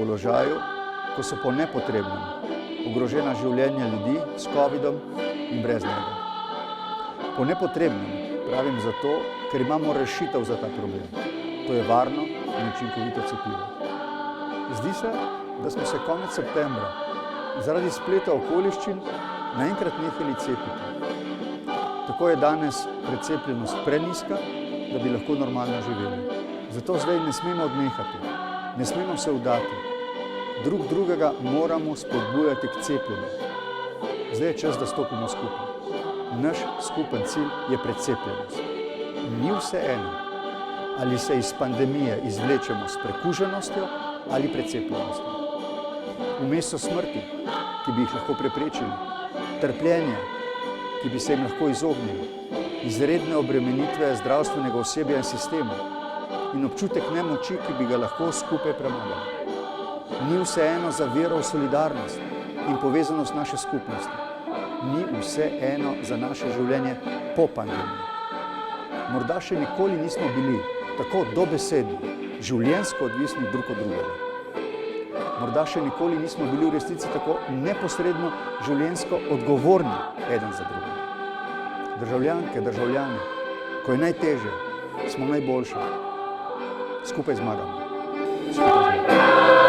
položaju, ko so po nepotrebnem ogrožena življenja ljudi s covidom in brez njega. Po nepotrebnem pravim zato, ker imamo rešitev za ta problem. To je varno in učinkovito cepivo. Zdi se, da smo se konec septembra zaradi spleta okoliščin naenkrat nehali cepiti. Tako je danes precepljenost prenizka, da bi lahko normalno živeli. Zato zdaj ne smemo odnehati, ne smemo se vdati. Drug drugega moramo spodbujati k cepljenju. Zdaj je čas, da stopimo skupaj. Naš skupen cilj je precepljenost. Ni vseeno, ali se iz pandemije izvlečemo s prekuženostjo ali precepljenostjo. Vmes so smrti, ki bi jih lahko preprečili, trpljenje, ki bi se jim lahko izognili, izredne obremenitve zdravstvenega osebja in sistema in občutek nemoči, ki bi ga lahko skupaj premagali. Ni vseeno za vero v solidarnost in povezanost naše skupnosti. Ni vseeno za naše življenje po pandemiji. Morda še nikoli nismo bili tako dobesedni, življenjsko odvisni drug od drugega. Morda še nikoli nismo bili v resnici tako neposredno življenjsko odgovorni eden za drugega. Državljanke, državljani, ko je najtežje, smo najboljši. Skupaj zmagamo. Skupaj zmagamo.